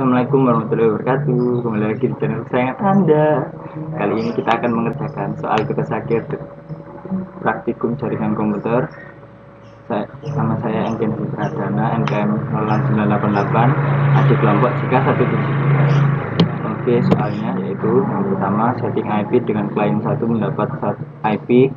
Assalamualaikum warahmatullahi wabarakatuh. Kembali lagi di channel kesayangan Anda. Kali ini kita akan mengerjakan soal tugas akhir praktikum jaringan komputer. Nama saya Enggen Pradana, NKM 06988, adik kelompok jika 173. Oke, soalnya yaitu yang pertama, setting IP dengan klien 1 mendapat IP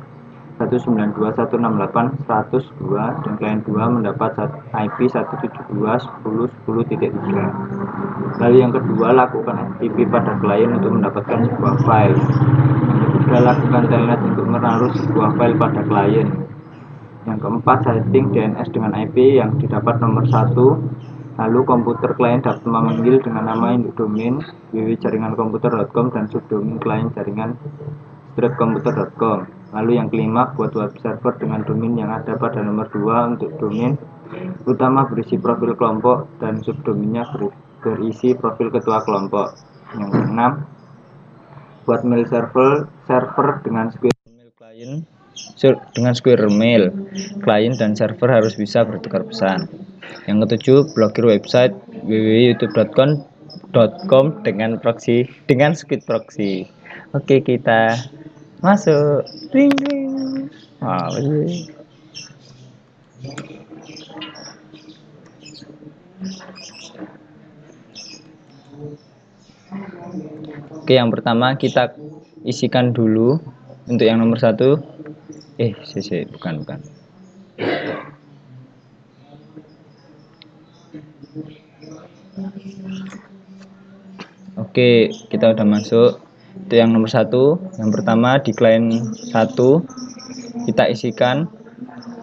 192.168.102 dan klien 2 mendapat IP 172.10.10.3. Lalu yang kedua, lakukan FTP pada klien untuk mendapatkan sebuah file. Yang ketiga, lakukan telnet untuk menaruh sebuah file pada klien. Yang keempat, setting DNS dengan IP yang didapat nomor 1. Lalu komputer klien dapat memanggil dengan nama induk domain www.jaringankomputer.com dan subdomain klien jaringan-komputer.com. Lalu yang kelima, buat web server dengan domain yang ada pada nomor 2 untuk domain utama berisi profil kelompok dan subdomainnya berisi profil ketua kelompok. Yang keenam, buat mail server dengan square mail klien klien dan server harus bisa bertukar pesan. Yang ketujuh, blokir website www.youtube.com dengan squid proxy. Oke, kita masuk. Ding ding. Oke, yang pertama kita isikan dulu untuk yang nomor 1. Bukan. Oke, kita udah masuk. Itu yang nomor 1. Yang pertama di klien 1 kita isikan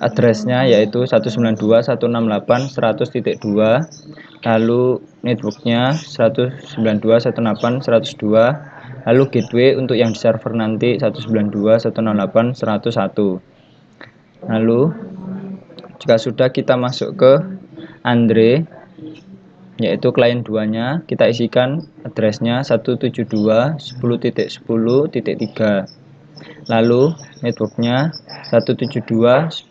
addressnya yaitu 192.168.100.2, lalu networknya 192.168.102, lalu gateway untuk yang di server nanti 192.168.101. Lalu jika sudah, kita masuk ke Andre yaitu klien 2 nya, kita isikan addressnya 172.10.10.3, lalu networknya 172.10.0.0,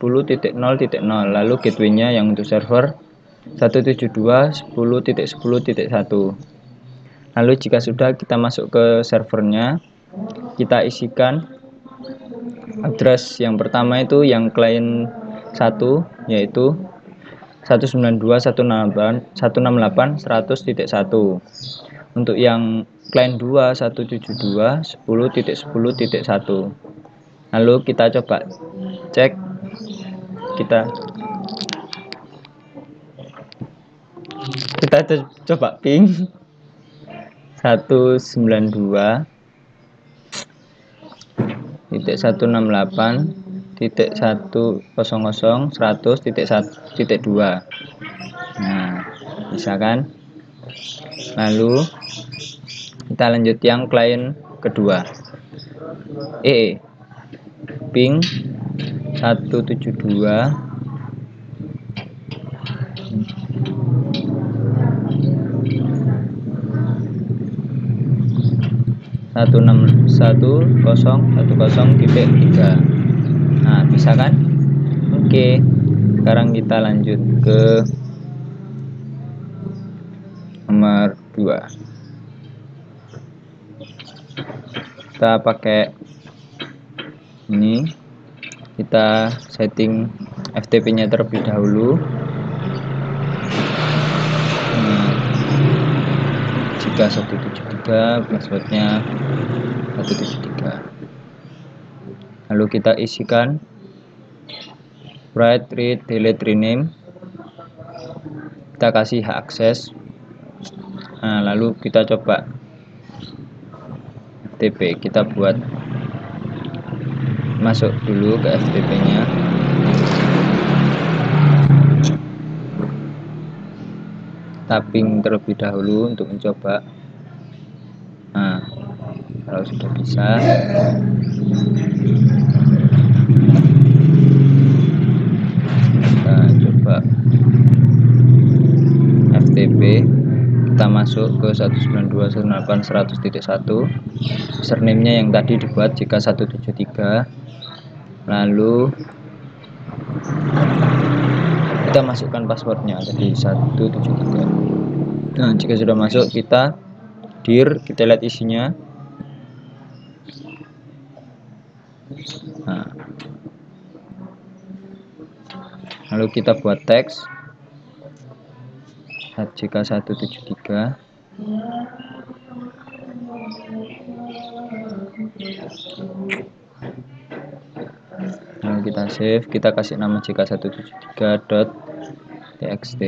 lalu gateway-nya yang untuk server 172.10.10.1. Lalu jika sudah, kita masuk ke servernya, kita isikan address yang pertama itu yang klien 1 yaitu 192.168.100.1. Untuk yang klien 2 172.10.10.1. Lalu kita coba cek, kita coba ping 192.168.100.100.2. Nah, bisa kan? Lalu kita lanjut yang klien kedua, ping 172 161.10.10.3. Nah, bisa kan? Oke, sekarang kita lanjut ke nomor 2. Kita pakai ini, kita setting FTP nya terlebih dahulu. Jika 173, passwordnya 173. Lalu kita isikan write, read, delete, rename, kita kasih hak akses. Nah, lalu kita coba FTP, kita buat masuk dulu ke FTP nya, tapping terlebih dahulu untuk mencoba. Nah, kalau sudah bisa, kita coba FTP, kita masuk ke 192.168.100.1. username-nya yang tadi dibuat jika 173. Lalu kita masukkan passwordnya tadi 173. Nah, jika sudah masuk, kita kita lihat isinya. Nah, lalu kita buat teks JK173. Lalu kita save, kita kasih nama jk173.txt.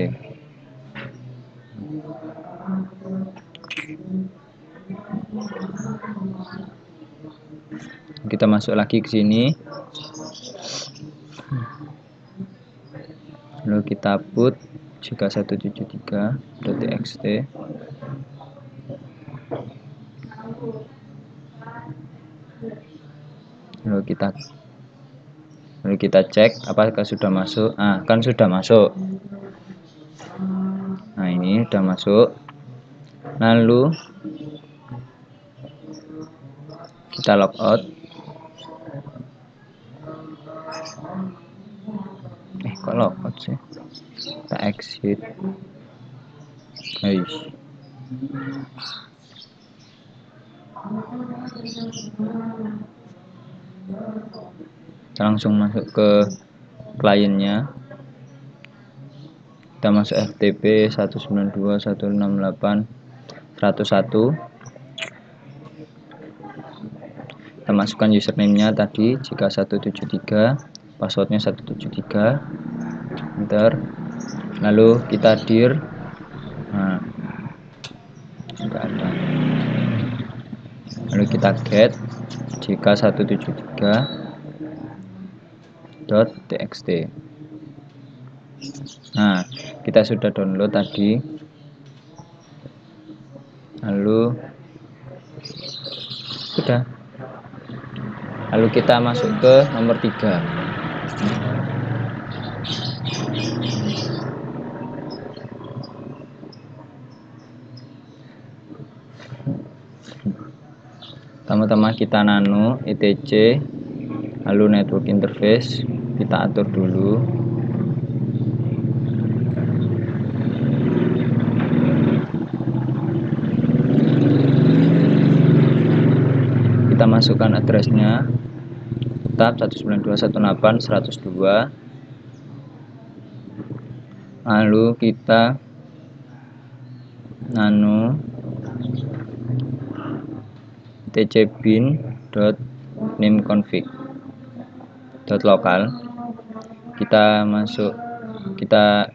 Kita masuk lagi ke sini, lalu kita put jk173.txt. lalu kita cek apakah sudah masuk. Kan sudah masuk. Nah, ini sudah masuk. Lalu kita logout. Kok logout sih? Kita exit. Guys, kita langsung masuk ke kliennya. Kita masuk FTP 192.168.101. Kita masukkan username-nya tadi jk173, passwordnya 173, enter. Lalu kita dir. Nah, sudah ada. Lalu kita get jk173.txt. Nah, kita sudah download tadi. Lalu sudah. Lalu kita masuk ke nomor 3. Pertama-tama kita nano etc, lalu network interface kita atur dulu. Kita masukkan addressnya, tetap 192.168.102. Lalu kita nano tcbin.nameconfig.local. Kita masuk, kita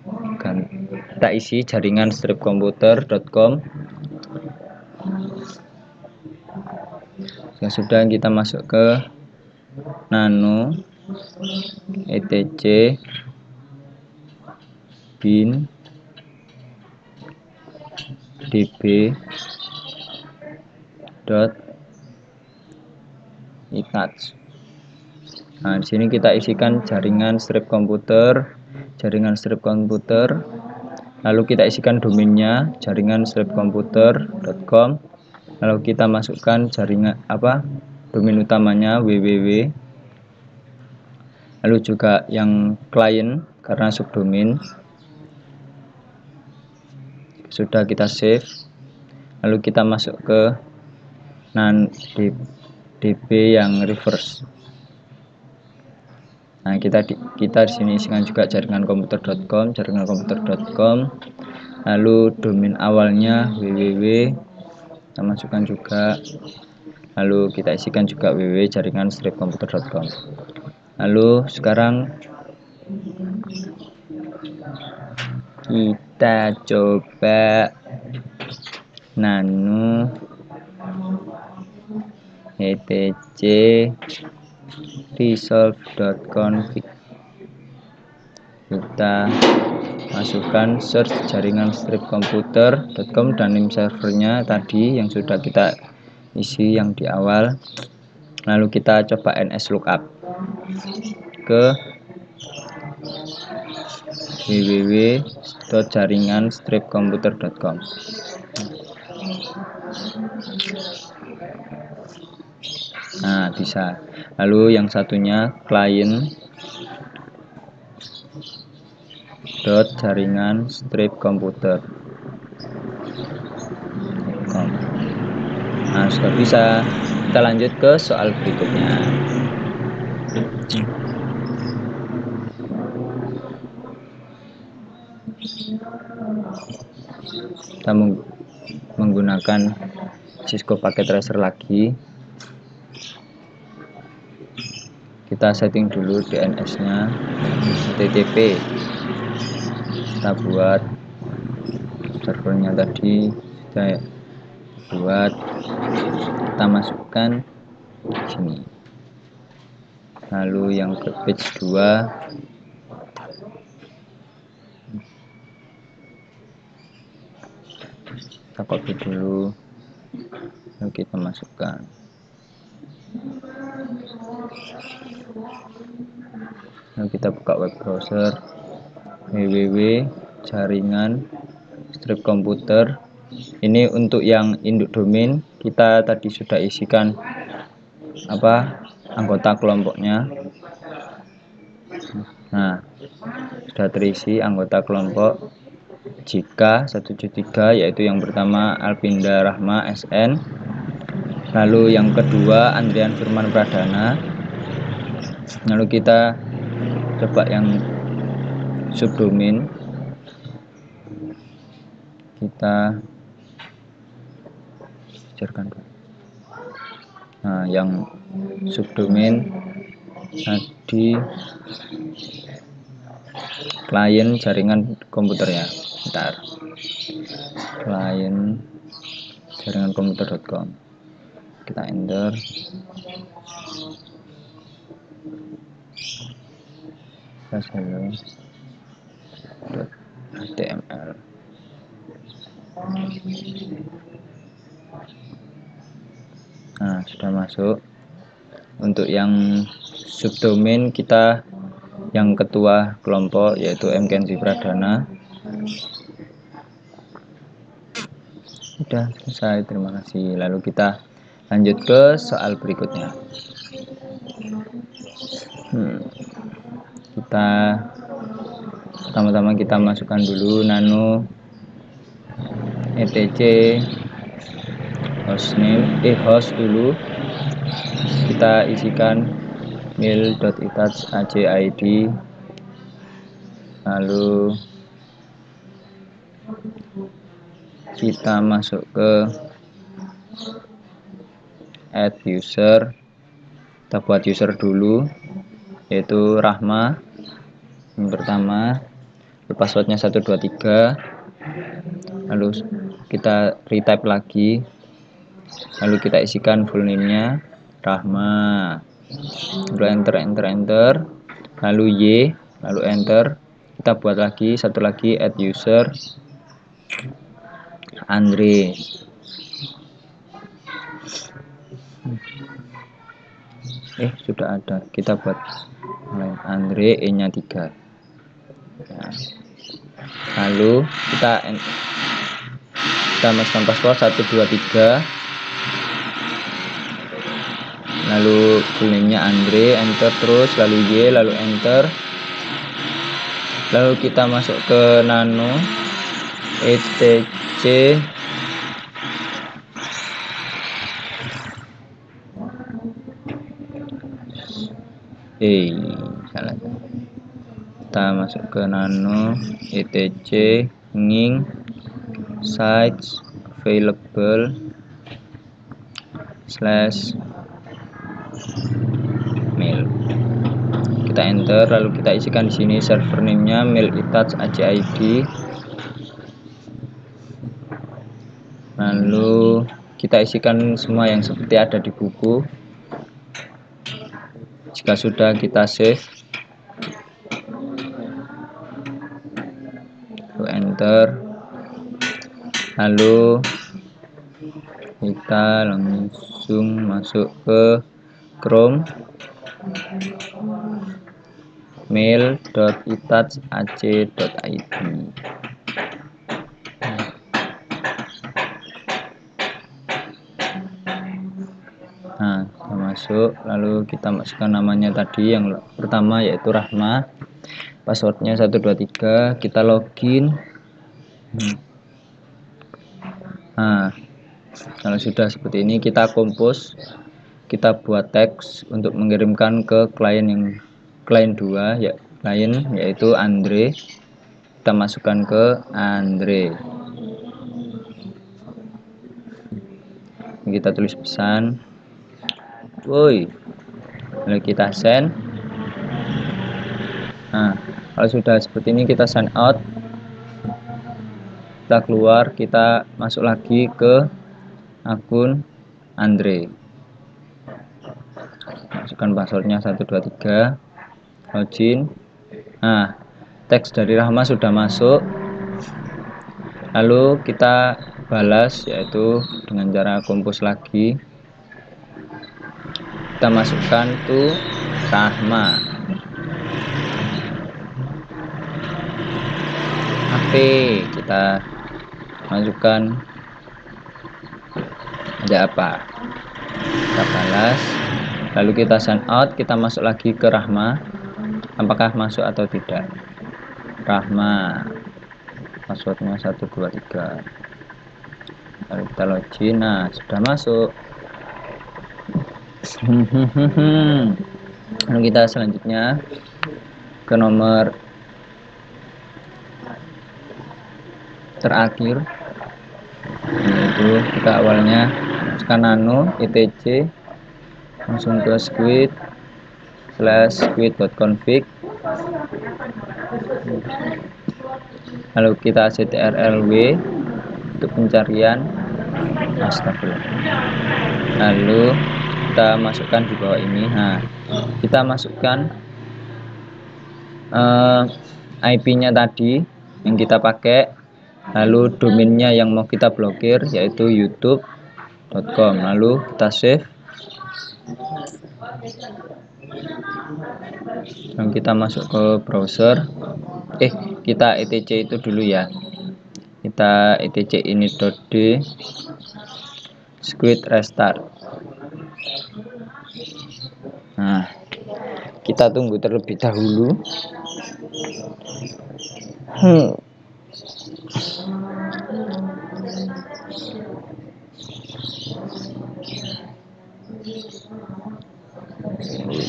isi jaringan stripcomputer.com. Sudah, kita masuk ke nano etc bin db .icats. Nah, di sini kita isikan jaringan strip komputer, lalu kita isikan domainnya jaringan stripcomputer.com. Lalu kita masukkan jaringan domain utamanya www. Lalu juga yang klien karena subdomain. Sudah, kita save. Lalu kita masuk ke DB yang reverse. Nah, kita di sini isikan juga jaringan komputer.com, lalu domain awalnya www, kita masukkan juga. Lalu kita isikan juga www jaringan stripcomputer.com. Lalu sekarang kita coba nano etc resolve.config. Kita masukkan search jaringan stripcomputer.com dan name servernya tadi yang sudah kita isi yang di awal. Lalu kita coba ns lookup ke www.jaringanstripcomputer.com. Nah, bisa. Lalu yang satunya klien jaringan strip komputer. Nah, sudah bisa. Kita lanjut ke soal berikutnya. Kita menggunakan Cisco Packet Tracer lagi. Kita setting dulu DNS-nya, HTTP. Kita buat servernya tadi, kita buat, kita masukkan sini. Lalu yang ke page 2, kita copy dulu, lalu kita masukkan. Lalu kita buka web browser www.jaringan-komputer. Ini untuk yang induk domain, kita tadi sudah isikan anggota kelompoknya. Nah, sudah terisi anggota kelompok jika 173, yaitu yang pertama Alpinda Rahma SN, lalu yang kedua Andrian Firman Pradana. Lalu kita coba yang subdomain, kita biarkan. Nah, yang subdomain tadi klien jaringan komputernya. Bentar. Klien jaringan komputer.com. Kita enter. hello.html. Nah, sudah masuk. Untuk yang subdomain kita yang ketua kelompok yaitu M. Kenzi Pradana. Sudah selesai, terima kasih. Lalu kita lanjut ke soal berikutnya. Kita pertama-tama kita masukkan dulu nano etc host dulu. Kita isikan mail.itac.ac.id, lalu kita masuk ke add user. Kita buat user dulu, yaitu Rahma yang pertama, passwordnya 123, lalu kita retype lagi, lalu kita isikan full name-nya Rahma, lalu enter, lalu Y, lalu enter. Kita buat lagi satu lagi, add user Andre. Sudah ada, kita buat Andre, E nya 3. Nah, lalu kita masukkan password 123, lalu full name nya Andre, enter terus, lalu Y, lalu enter. Lalu kita masuk ke nano etc salah. Kita masuk ke nano etc nging sites available /mail. Kita enter, lalu kita isikan di sini server name-nya mail.itac.ac.id. Lalu kita isikan semua yang seperti ada di buku. Jika sudah, kita save, lalu enter. Lalu kita langsung masuk ke Chrome, mail.itac.ac.id. Nah, kita masuk, lalu kita masukkan namanya tadi yang pertama yaitu Rahma, passwordnya 123, kita login. Nah, Kalau sudah seperti ini, kita compose, kita buat teks untuk mengirimkan ke klien 2 ya, klien yaitu Andre. Kita masukkan ke Andre. Kita tulis pesan, woi, lalu kita send. Nah, kalau sudah seperti ini kita sign out, kita keluar, kita masuk lagi ke akun Andre, masukkan passwordnya 123, login. Nah, teks dari Rahma sudah masuk, lalu kita balas yaitu dengan cara compose lagi, kita masukkan to Rahma. Kita masukkan ada apa, kita balas, lalu kita sign out, kita masuk lagi ke Rahma, apakah masuk atau tidak. Rahma, passwordnya 123, lalu kita login. Nah, sudah masuk. Lalu kita selanjutnya ke nomor terakhir, yaitu kita awalnya masukkan nano etc, langsung ke squid.config, lalu kita ctrlw untuk pencarian, astagfirullah, lalu kita masukkan di bawah ini. Nah, kita masukkan IP-nya tadi yang kita pakai, lalu domainnya yang mau kita blokir yaitu youtube.com, lalu kita save dan kita masuk ke browser. Kita etc itu dulu ya, kita etc ini.d squid restart. Nah, kita tunggu terlebih dahulu.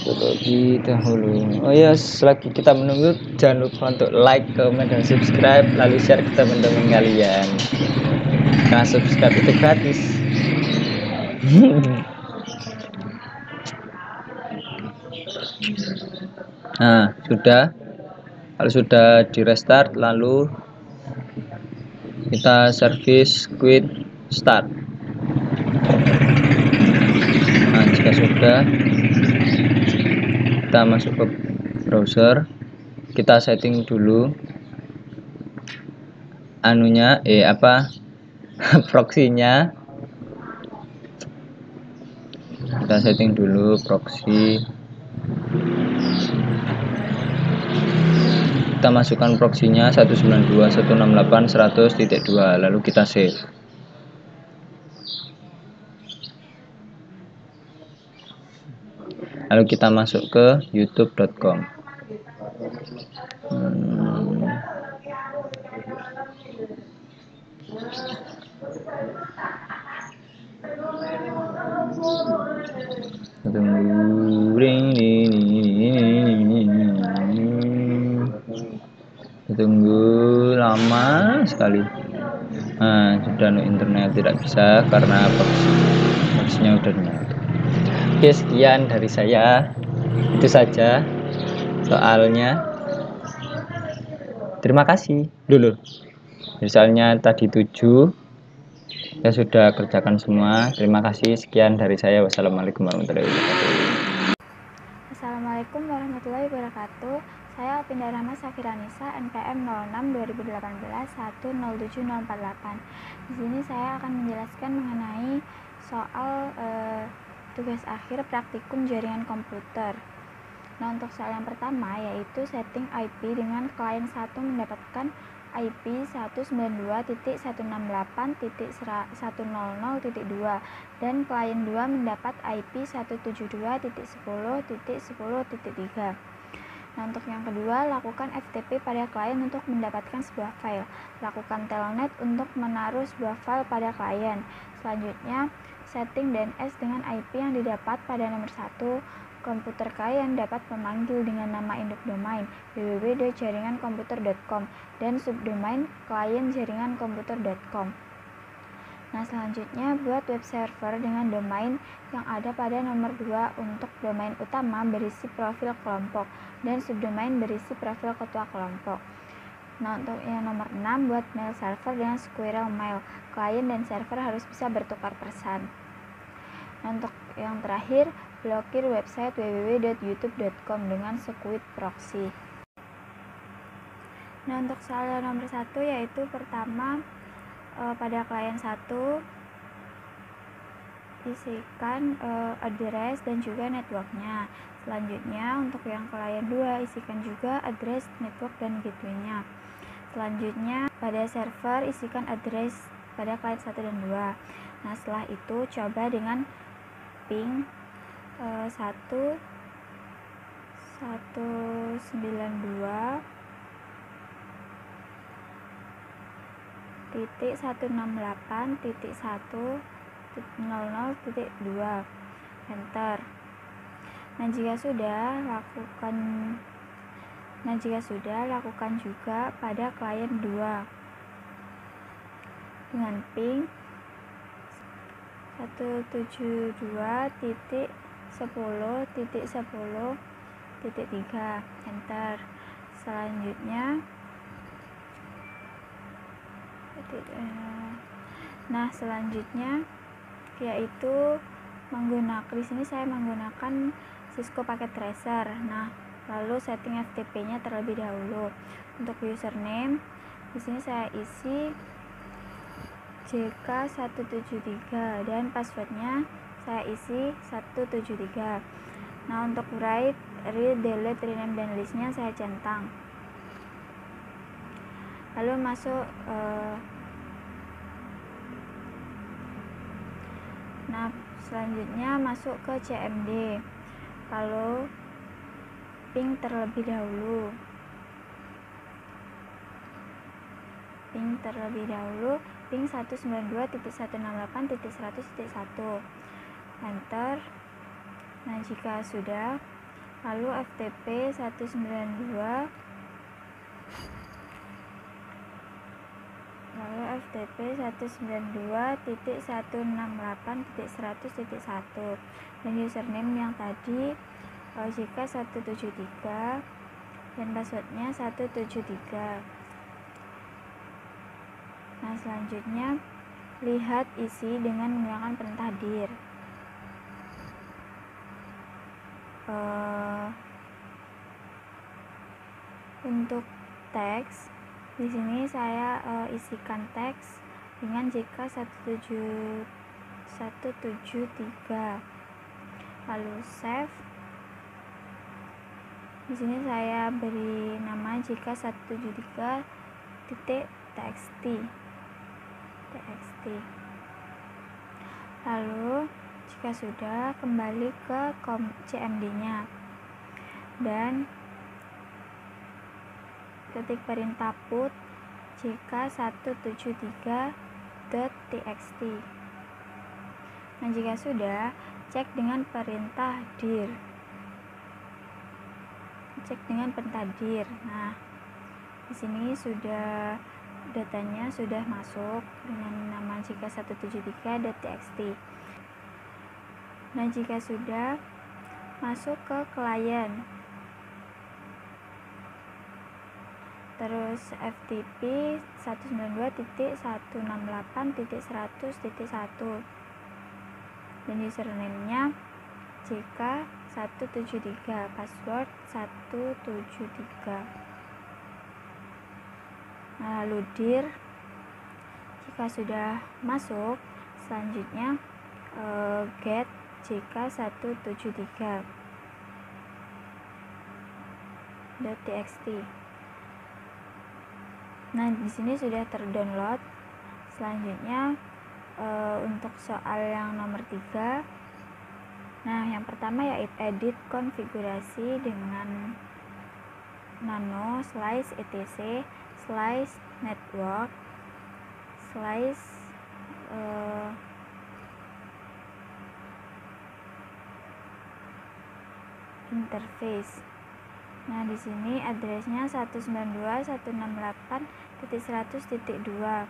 Terlebih dahulu. Oh ya, selagi kita menunggu, jangan lupa untuk like, comment, dan subscribe, lalu share ke teman-teman kalian. Nah, subscribe itu gratis. Nah, sudah. Kalau sudah di restart, lalu kita service quit start. Nah, jika sudah, kita masuk ke browser, kita setting dulu anunya proxy-nya. Kita setting dulu proxy, kita masukkan proxy-nya 192.168.100.2, lalu kita save. Lalu kita masuk ke youtube.com. Tunggu lama sekali. Nah, sudah internet tidak bisa karena boxnya udah nyala. Oke, sekian dari saya, itu saja soalnya. Terima kasih dulu. Misalnya tadi 7 saya sudah kerjakan semua. Terima kasih, sekian dari saya. Wassalamualaikum warahmatullahi wabarakatuh. Assalamualaikum warahmatullahi wabarakatuh. Saya Alvinda Rahma Safiranisa, NPM 06 2018 107048. Di sini saya akan menjelaskan mengenai soal tugas akhir praktikum jaringan komputer. Nah, untuk soal yang pertama yaitu setting IP dengan klien 1 mendapatkan IP 192.168.100.2 dan klien 2 mendapat IP 172.10.10.3. Nah, untuk yang kedua, lakukan FTP pada klien untuk mendapatkan sebuah file. Lakukan telnet untuk menaruh sebuah file pada klien. Selanjutnya, setting DNS dengan IP yang didapat pada nomor 1. Komputer kalian dapat memanggil dengan nama induk domain www.jaringankomputer.com dan subdomain klien jaringankomputer.com. Nah, selanjutnya buat web server dengan domain yang ada pada nomor 2 untuk domain utama berisi profil kelompok dan subdomain berisi profil ketua kelompok. Nah, untuk yang nomor 6 buat mail server dengan Squirrel Mail. Klien dan server harus bisa bertukar pesan. Nah, untuk yang terakhir, blokir website www.youtube.com dengan Squid Proxy. Nah, untuk soal nomor 1 yaitu pertama, pada klien 1 isikan address dan juga networknya. Selanjutnya untuk yang klien 2 isikan juga address, network, dan gateway-nya. Selanjutnya pada server isikan address pada klien 1 dan 2. Nah, setelah itu coba dengan ping 1.192.168.1.1 00.2 enter. Nah, jika sudah lakukan juga pada klien 2 dengan ping 172.10.10.3 enter. Selanjutnya yaitu di sini saya menggunakan Cisco Packet Tracer. Nah, lalu setting FTP-nya terlebih dahulu. Untuk username di sini saya isi JK173 dan passwordnya saya isi 173. Nah, untuk write, read, delete, rename, dan listnya saya centang. Lalu masuk selanjutnya masuk ke CMD. Lalu ping terlebih dahulu. Ping 192.168.100.1 enter. Nah, jika sudah, lalu FTP 192.168.100.1 dan username yang tadi jika 173 dan passwordnya 173. Nah, selanjutnya lihat isi dengan menggunakan perintah dir. Untuk teks di sini saya isikan teks dengan JK 173. Lalu save. Di sini saya beri nama JK 173.txt. Lalu jika sudah, kembali ke CMD-nya dan ketik perintah put JK173.txt. Nah, jika sudah, cek dengan perintah dir. Nah, di sini sudah datanya sudah masuk dengan nama JK173.txt. Nah, jika sudah, masuk ke klien. Terus FTP 192.168.100.1 dan username-nya JK173, password 173. Nah, lalu dir. Jika sudah masuk, selanjutnya get JK173.txt. Nah, di sini sudah terdownload. Selanjutnya untuk soal yang nomor 3. Nah, yang pertama yaitu edit konfigurasi dengan nano slice etc slice network slice interface. Nah, di sini addressnya 192.168.100.2.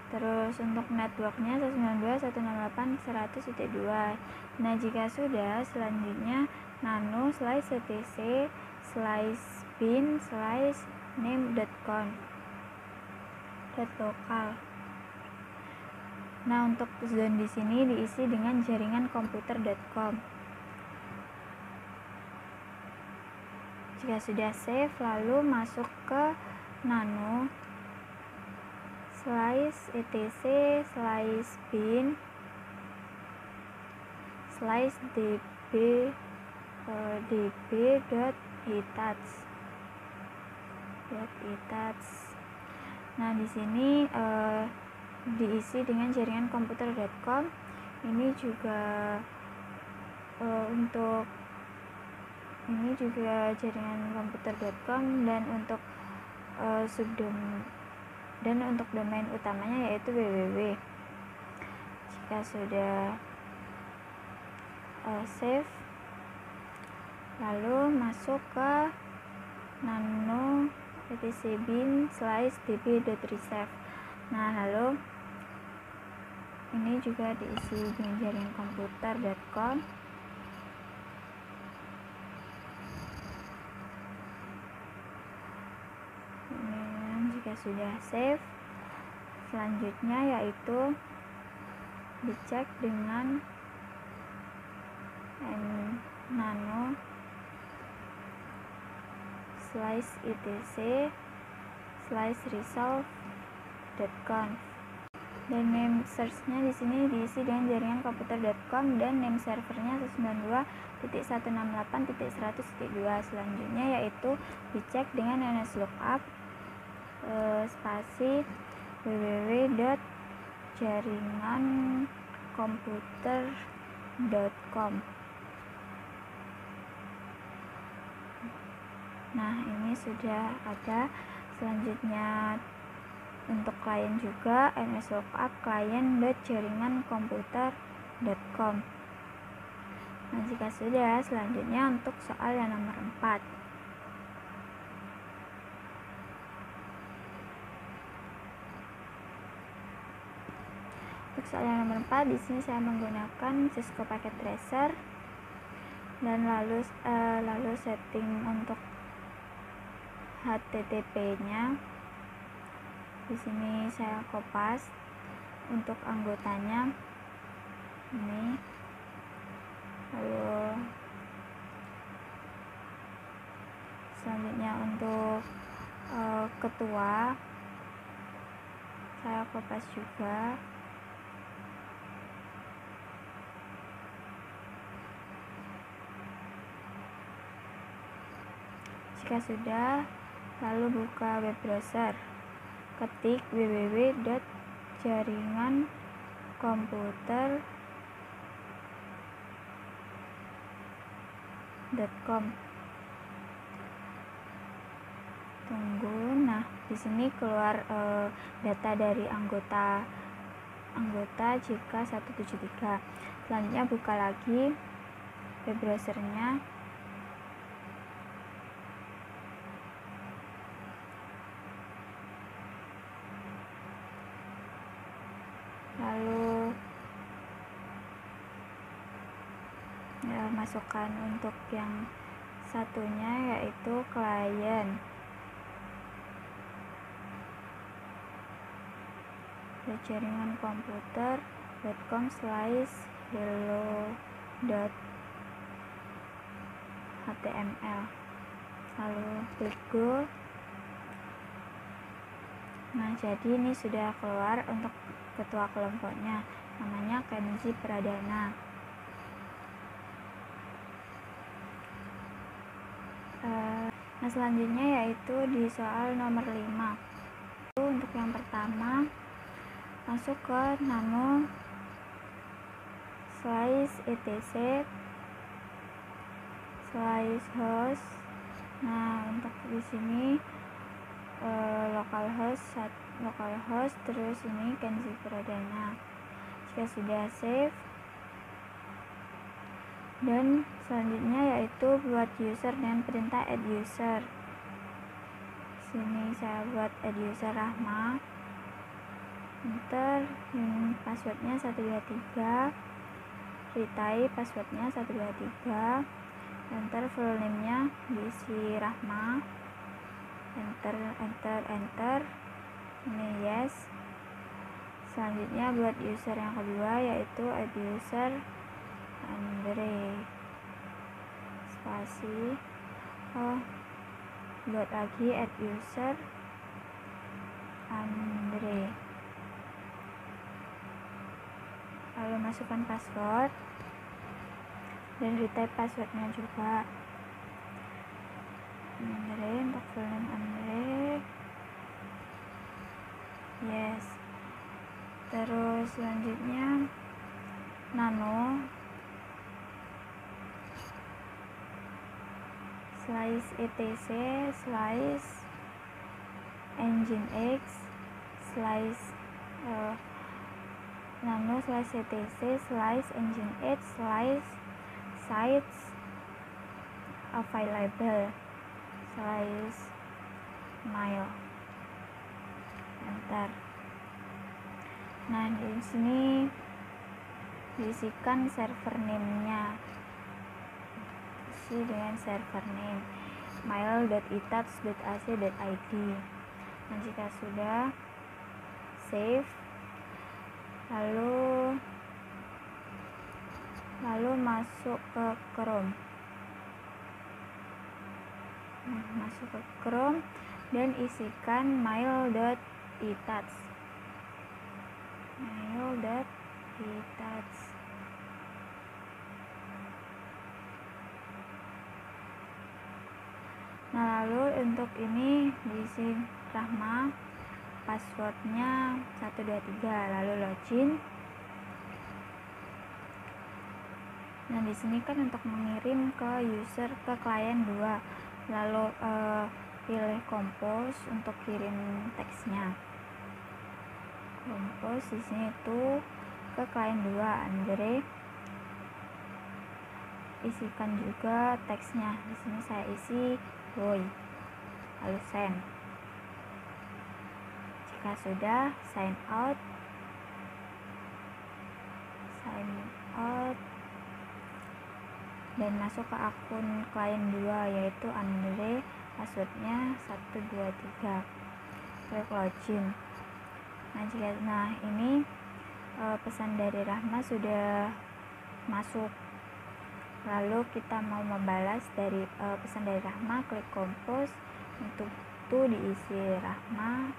Terus untuk networknya 192.168.100.2. Nah, jika sudah, selanjutnya nano /etc /bin /name.conf .local. Nah, untuk zone di sini diisi dengan jaringan komputer.com. Jika sudah save, lalu masuk ke nano /etc /bin db.itouch. Nah, di sini diisi dengan jaringan komputer.com. Ini juga untuk ini juga jaringan komputer.com, dan untuk untuk domain utamanya yaitu www. Jika sudah save, lalu masuk ke nano etc bin /db.receive. Nah, lalu ini juga diisi dengan jaringan komputer.com. Jika sudah save, selanjutnya yaitu dicek dengan nano /etc /resolve.conf. Dan name search-nya di sini diisi dengan jaringan komputer.com dan name servernya 192.168.100.2. Selanjutnya yaitu dicek dengan nslookup spasi www.jaringankomputer.com. Nah, ini sudah ada. Selanjutnya untuk klien juga nslookup client.jaringankomputer.com. Nah, jika sudah, selanjutnya untuk soal yang nomor 4. Untuk soal yang nomor 4, di sini saya menggunakan Cisco Packet Tracer, dan lalu setting untuk HTTP-nya. Di sini saya kopas untuk anggotanya ini. Lalu selanjutnya untuk ketua saya kopas juga. Jika sudah, lalu buka web browser, ketik www.jaringankomputer.com. Tunggu. Nah, di sini keluar data dari anggota jika 173. Selanjutnya buka lagi web browsernya. Lalu masukkan untuk yang satunya yaitu klien. jaringankomputer.com /hello.html. Lalu klik go. Nah, jadi ini sudah keluar untuk ketua kelompoknya, namanya Kenzi Pradana. Nah, selanjutnya yaitu di soal nomor 5. Untuk yang pertama, masuk ke nano /etc /host. Nah, untuk di sini localhost, terus ini Kenzi Pradana. Jika sudah save, Dan selanjutnya yaitu buat user dengan perintah add user. Sini saya buat add user Rahma, enter, passwordnya 123, retype passwordnya 123, enter, full name nya diisi Rahma, enter, ini yes. Selanjutnya buat user yang kedua yaitu add user Andre, spasi, buat lagi add user Andre, lalu masukkan password dan retype passwordnya juga Andre, untuk full name Andre, yes. Terus selanjutnya nano slice etc slice engine x slice nano slice etc slice engine x slice sites available slice mail, enter. Nah, di sini diisikan server name-nya, isi dengan server name mail.itacs.ac.id. Nah, jika sudah, save, lalu masuk ke Chrome. Nah, masuk ke Chrome dan isikan mail.itacs. Nah, lalu untuk ini diisi Rahma, passwordnya 123, lalu login. Nah, di sini kan untuk mengirim ke user ke klien 2, lalu pilih compose untuk kirim teksnya. Compose di sini itu ke klien 2 Andre, isikan juga teksnya. Di sini saya isi boy, lalu send. Jika sudah, sign out, dan masuk ke akun klien 2 yaitu Andre, passwordnya 123, klik login. Nah, ini pesan dari Rahma sudah masuk. Lalu kita mau membalas dari pesan dari Rahma, klik compose, untuk itu diisi Rahma,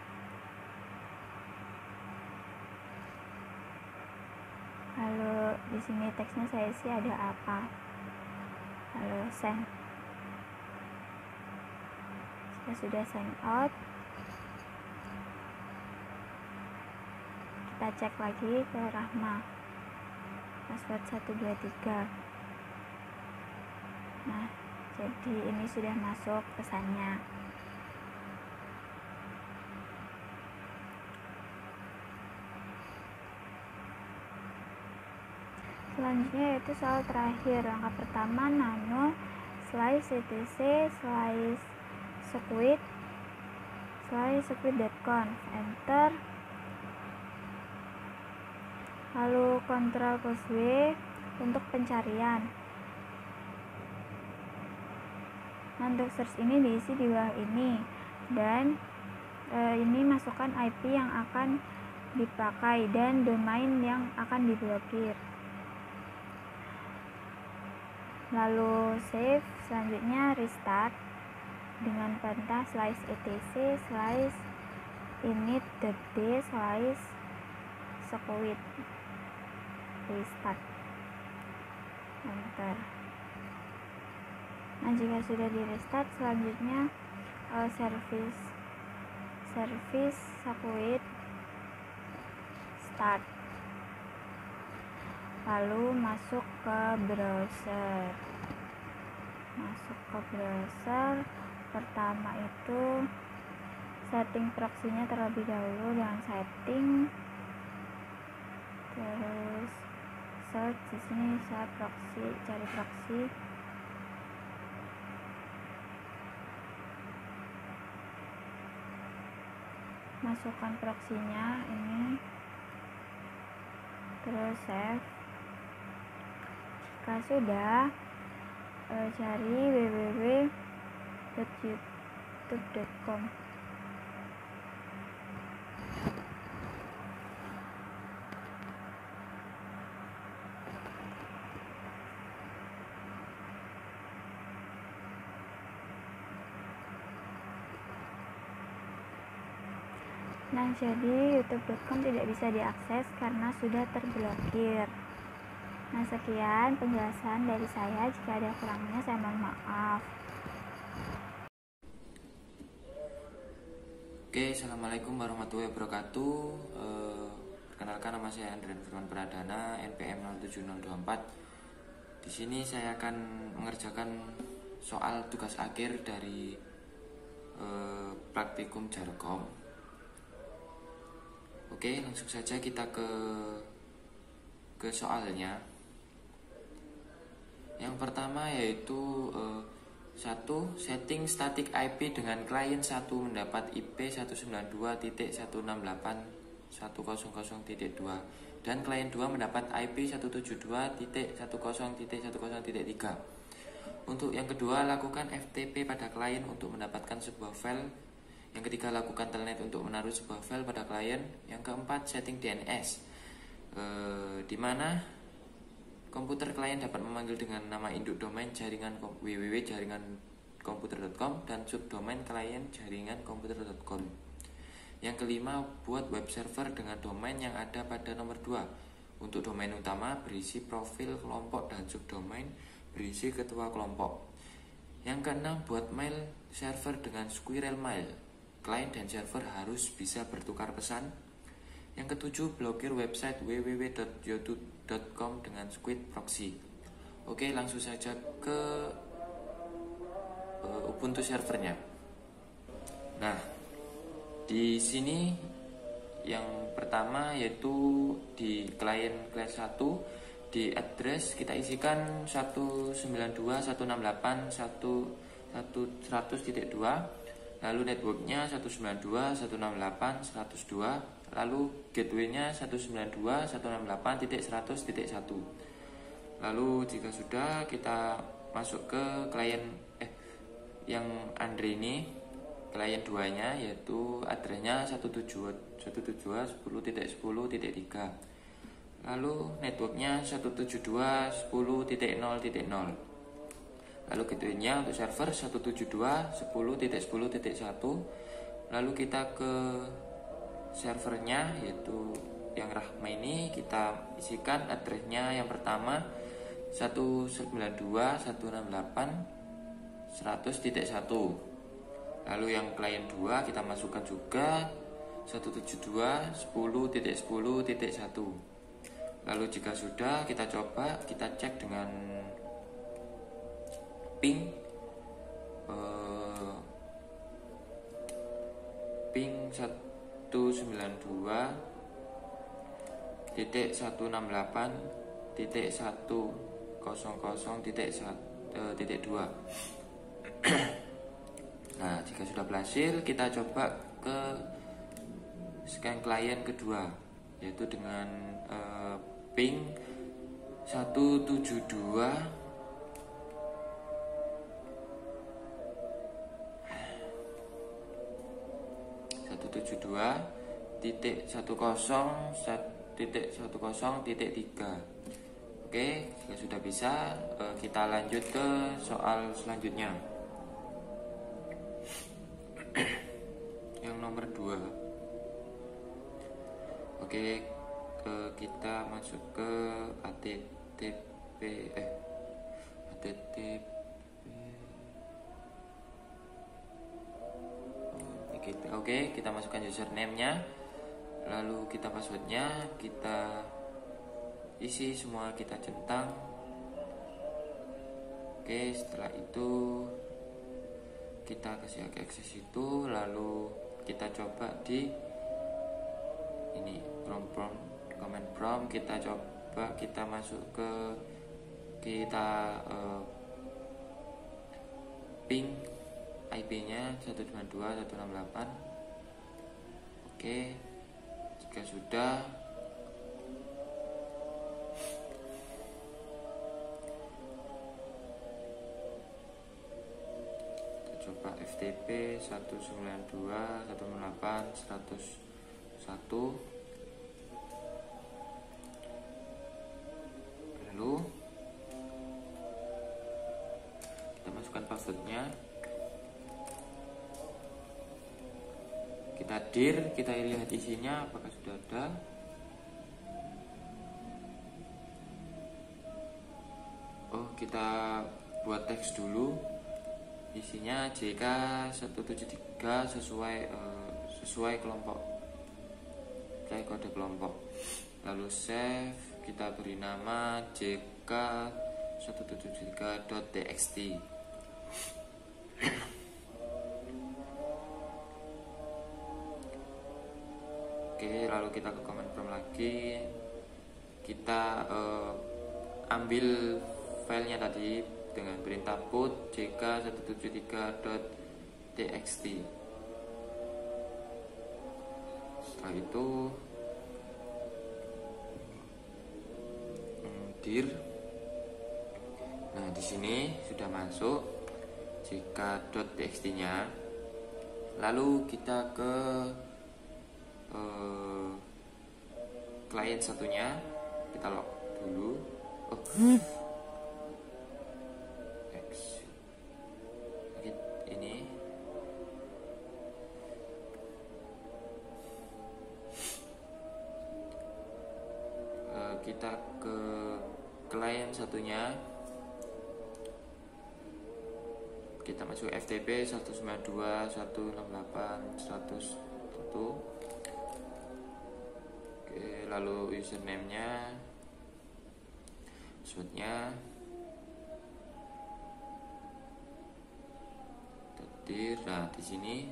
lalu di sini teksnya saya isi ada apa, lalu send. Jika sudah sign out, kita cek lagi ke Rahma, password 123. Nah, jadi ini sudah masuk pesannya. Selanjutnya yaitu soal terakhir. Langkah pertama, nano slice etc slice squid.conf, enter, lalu Ctrl plus W untuk pencarian. Nah, untuk search ini diisi di bawah ini, dan ini masukkan IP yang akan dipakai dan domain yang akan diblokir. Lalu save. Selanjutnya restart dengan perintah slice etc slice init.d slice squid, restart, enter. Nah, jika sudah di restart, selanjutnya service squid start, lalu masuk ke browser. Pertama itu setting proxy-nya terlebih dahulu dengan setting, terus search di sini, saya proxy, cari proxy. Masukkan proxinya ini, terus save. Jika sudah, cari www.youtube.com. Nah, jadi youtube.com tidak bisa diakses karena sudah terblokir. Nah, sekian penjelasan dari saya. Jika ada kurangnya, saya mohon maaf. Oke, assalamualaikum warahmatullahi wabarakatuh. Perkenalkan, nama saya Andrian Firman Pradana, NPM 070224. Di sini saya akan mengerjakan soal tugas akhir dari praktikum Jarkom. Oke, langsung saja kita ke soalnya. Yang pertama yaitu 1. Setting static IP dengan klien 1 mendapat IP 192.168.100.2 dan klien 2 mendapat IP 172.10.10.3. Untuk yang kedua, lakukan FTP pada klien untuk mendapatkan sebuah file. Yang ketiga, lakukan telnet untuk menaruh sebuah file pada klien. Yang keempat, setting DNS, di mana komputer klien dapat memanggil dengan nama induk domain jaringan www.jaringankomputer.com dan subdomain klien jaringankomputer.com. Yang kelima, buat web server dengan domain yang ada pada nomor 2. Untuk domain utama berisi profil kelompok dan subdomain berisi ketua kelompok. Yang keenam, buat mail server dengan squirrel mail. Klien dan server harus bisa bertukar pesan. Yang ketujuh, blokir website www.youtube.com dengan squid proxy. Oke, langsung saja ke Ubuntu servernya. Nah, di sini yang pertama yaitu di klien 1, di address kita isikan 192.168.100.2, lalu networknya 192.168.100.2, lalu gateway-nya 192.168.100.1. Lalu jika sudah, kita masuk ke klien yang Andre ini, klien 2-nya, yaitu address-nya 172.10.10.3. Lalu networknya 172.10.0.0. Lalu gateway-nya untuk server 172.10.10.1. Lalu kita ke servernya, yaitu yang Rahma ini, kita isikan address-nya yang pertama 192.168.100.1. Lalu yang klien 2 kita masukkan juga 172.10.10.1. Lalu jika sudah, kita coba, kita cek dengan ping 192.168.100.2. Nah, jika sudah berhasil, kita coba ke scan klien kedua, yaitu dengan ping 172.10.10.3. Oke, jika sudah bisa, kita lanjut ke soal selanjutnya. Yang nomor 2. Oke, kita masuk ke Oke, kita masukkan username-nya, lalu kita password-nya, kita isi semua, kita centang. Oke, setelah itu kita kasih akses itu, lalu kita coba di ini command prompt, kita coba coba kita masuk ke ping IP-nya 192.168. Oke, jika sudah, kita coba FTP 192.168.101. Lalu kita masukkan passwordnya, kita kita lihat isinya apakah sudah ada. Oh, kita buat teks dulu, isinya JK173 sesuai kelompok, kode kelompok. Lalu save, kita beri nama JK173.txt. Oke, lalu kita ke command prompt lagi, kita ambil filenya tadi dengan perintah put jk173.txt. Setelah itu dir. Nah, di sini sudah masuk jk.txt-nya. Lalu kita ke klien satunya, kita log dulu. Ini kita ke klien satunya, kita masuk FTP 192.168.101. Oke, lalu username-nya, password-nya, nah di sini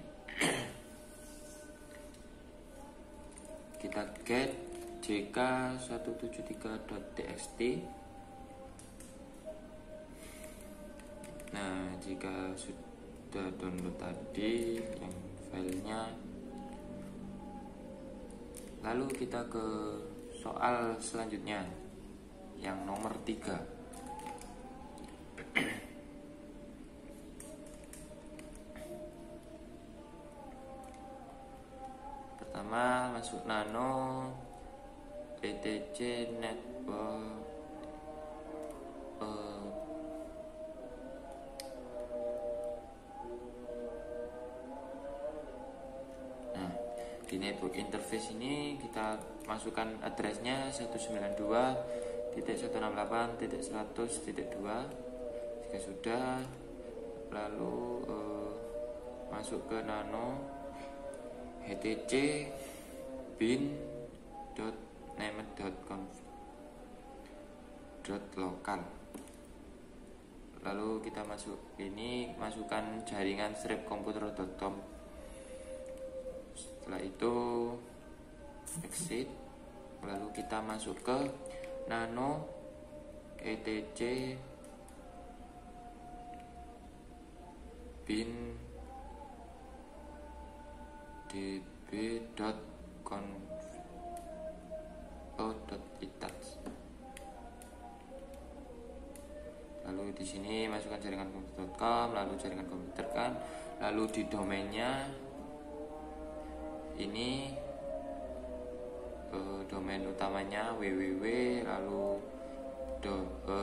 kita get jk173.txt. Nah, jika sudah download tadi yang filenya, lalu kita ke soal selanjutnya yang nomor 3. Pertama, masuk nano ETC network. Di network interface ini kita masukkan addressnya 192.168.100.2. Jika sudah, lalu masuk ke nano etc bin.named.conf.local. Lalu kita masukkan jaringan stripcomputer.com. Setelah itu exit, lalu kita masuk ke nano etc bin db.conf.itats. Lalu di sini masukkan jaringan komputer.com, lalu jaringan komputer kan, lalu di domainnya ini domain utamanya www, lalu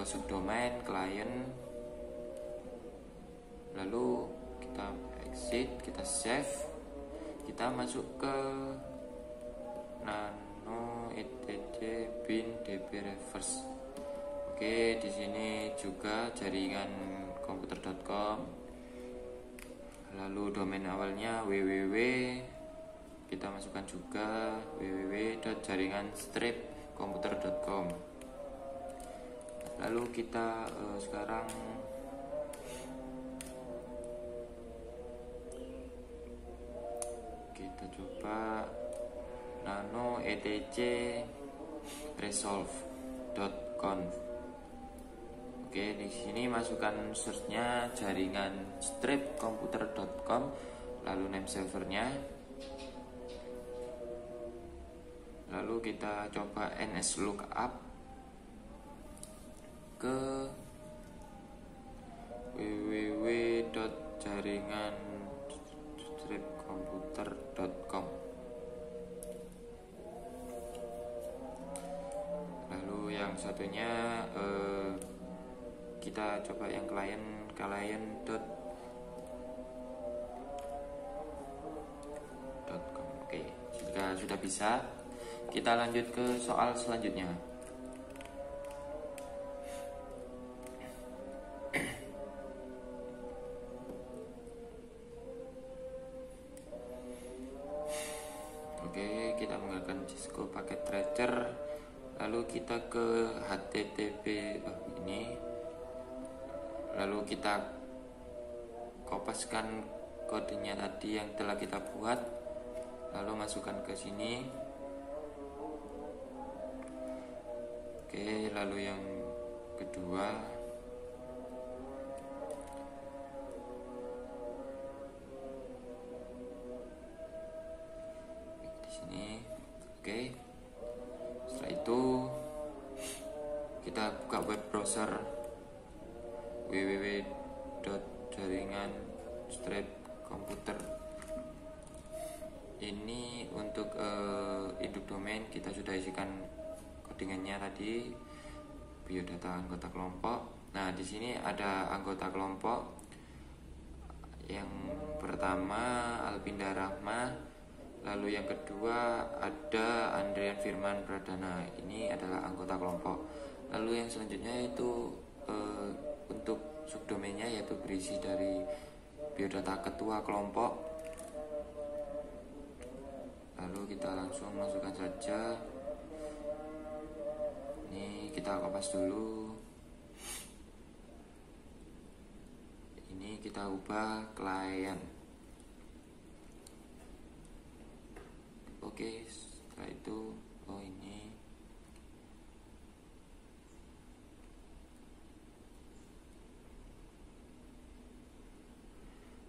subdomain klien, lalu kita exit, kita save, kita masuk ke nano etc bin db reverse. Oke, di sini juga jaringan komputer.com, lalu domain awalnya www, kita masukkan juga www.jaringanstripcomputer.com. Lalu kita sekarang kita coba nano etc resolve. .conf. Oke, di sini masukkan search-nya jaringan stripcomputer.com, lalu name servernya. Lalu kita coba nslookup ke www.jaringan-stripcomputer.com. Lalu yang satunya kita coba yang client.com. Oke, jika sudah bisa, kita lanjut ke soal selanjutnya. Oke, kita menggunakan Cisco Packet Tracer. Lalu kita ke HTTP ini. Lalu kita kopaskan kodenya tadi yang telah kita buat. Lalu masukkan ke sini. Oke, lalu yang kedua, di sini. Oke. Setelah itu kita buka web browser www.jaringan-stripcomputer. Ini untuk induk domain kita sudah isikan codingannya tadi, biodata anggota kelompok. Nah, di sini ada anggota kelompok. Yang pertama Alpinda Rahma, lalu yang kedua ada Andrian Firman Pradana. Ini adalah anggota kelompok. Lalu yang selanjutnya itu untuk subdomainnya yaitu berisi dari biodata ketua kelompok. Lalu kita langsung masukkan saja. Ini kita kopas dulu. Ini kita ubah klien. Oke, setelah itu ini.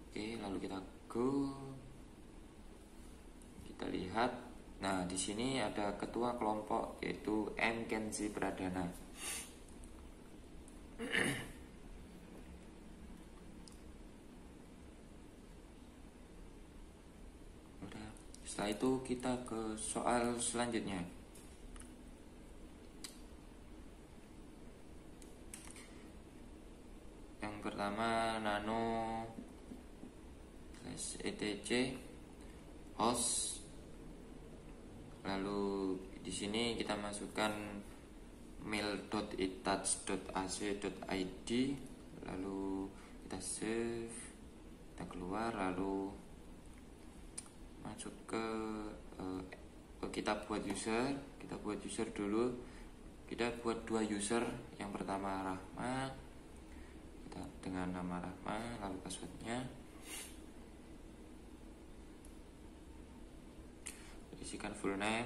Oke, lalu kita go. Kita lihat. Nah, di sini ada ketua kelompok yaitu M. Kenzi Pradana. Udah. Setelah itu kita ke soal selanjutnya. Yang pertama nano etc host. Lalu di sini kita masukkan mail.itouch.ac.id. Lalu kita save, kita keluar, lalu masuk ke kita buat user. Kita buat user dulu. Kita buat 2 user. Yang pertama Rahma, kita dengan nama Rahma, lalu passwordnya isikan full name,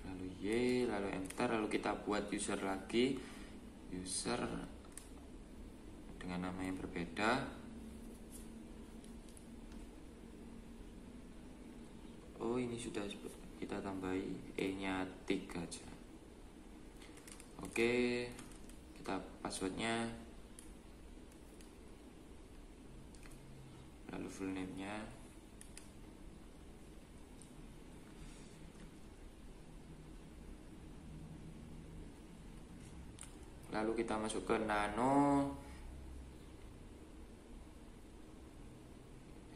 lalu Y, lalu enter, lalu kita buat user lagi, user dengan nama yang berbeda. Oh, ini sudah kita tambahi E nya 3 aja. Oke, kita passwordnya, lalu full name nya, lalu kita masuk ke nano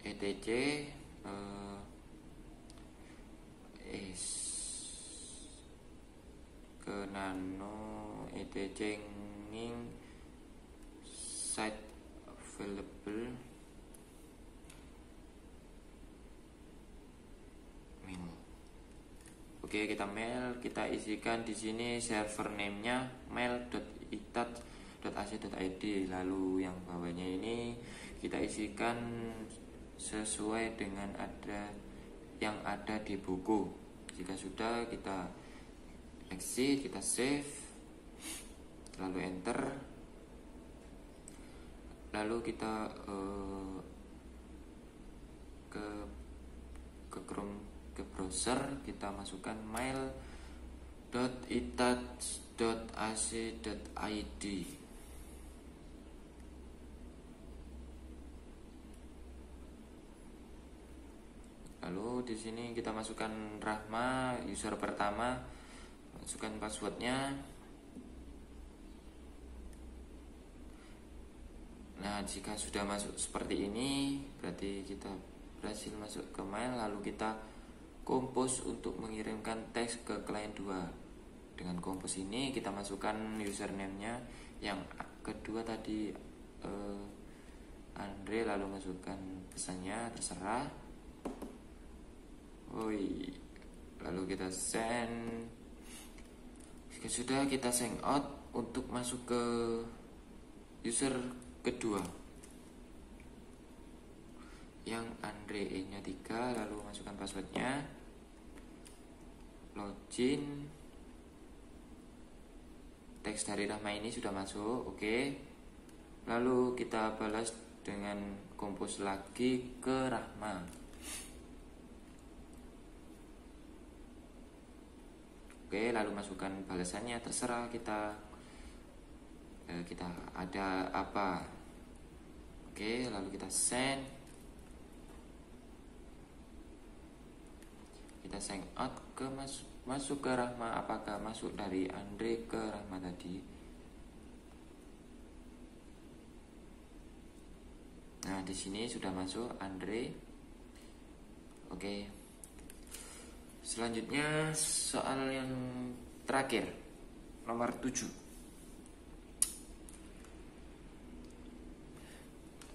etc ke nano etc ning site available mail. Oke, kita mail, kita isikan di sini server name-nya mail.itouch.ac.id. Lalu yang bawahnya ini kita isikan sesuai dengan yang ada di buku. Jika sudah, kita exit, kita save, lalu enter, lalu kita ke Chrome, ke browser, kita masukkan mail.itouch.ac.id. Lalu di sini kita masukkan Rahma, user pertama, masukkan passwordnya. Nah, jika sudah masuk seperti ini, berarti kita berhasil masuk ke mail. Lalu kita compose untuk mengirimkan teks ke klien 2. Dengan compose ini kita masukkan username-nya. Yang kedua tadi Andre, lalu masukkan pesannya, terserah. Lalu kita send. Jika sudah, kita sign out untuk masuk ke user kedua yang Andre nya 3, lalu masukkan passwordnya, login. Teks dari Rahma ini sudah masuk, oke. Lalu kita balas dengan compose lagi ke Rahma. Oke, lalu masukkan balasannya, terserah kita ada apa. Oke, lalu kita send. Kita sign out ke masuk ke Rahma. Apakah masuk dari Andre ke Rahma tadi? Nah, di sini sudah masuk Andre. Oke. Selanjutnya soal yang terakhir, nomor 7.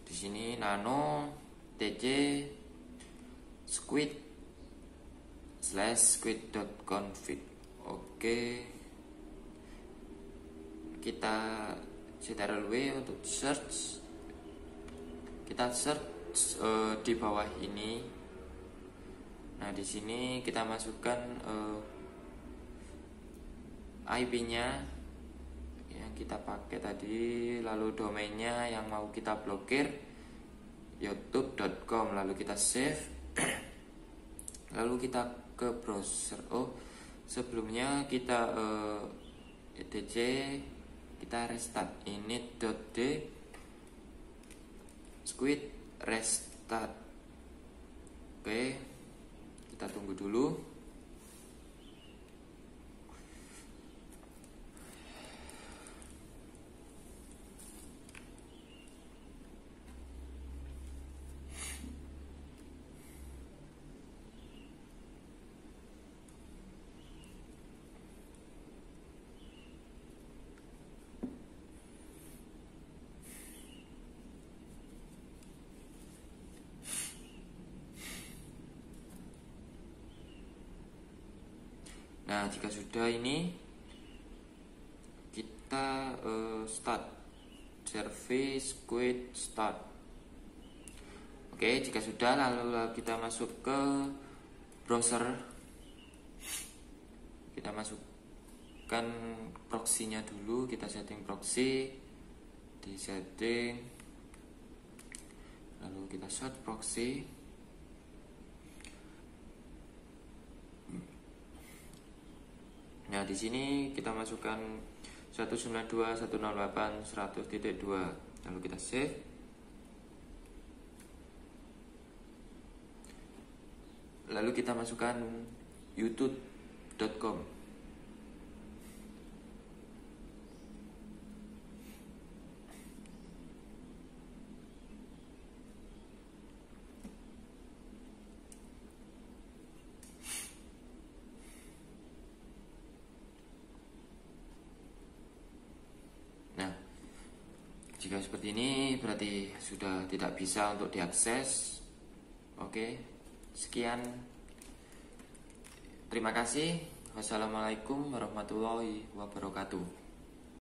Di sini nano tc squid/squid.config. Oke. Kita ctrl-w untuk search. Kita search di bawah ini. Nah, di sini kita masukkan IP-nya yang kita pakai tadi, lalu domainnya yang mau kita blokir, youtube.com, lalu kita save. Lalu kita ke browser. Sebelumnya kita etc, kita restart init.d squid restart. Oke. Kita tunggu dulu. Nah, jika sudah ini, kita start service quit start. Oke, jika sudah, lalu kita masuk ke browser. Kita masukkan proxy-nya dulu. Kita setting proxy, di setting, lalu kita search proxy. Nah, di sini kita masukkan 192.168.100.2, lalu kita save. Lalu kita masukkan youtube.com. Jika seperti ini berarti sudah tidak bisa untuk diakses. Oke, sekian. Terima kasih. Wassalamualaikum warahmatullahi wabarakatuh.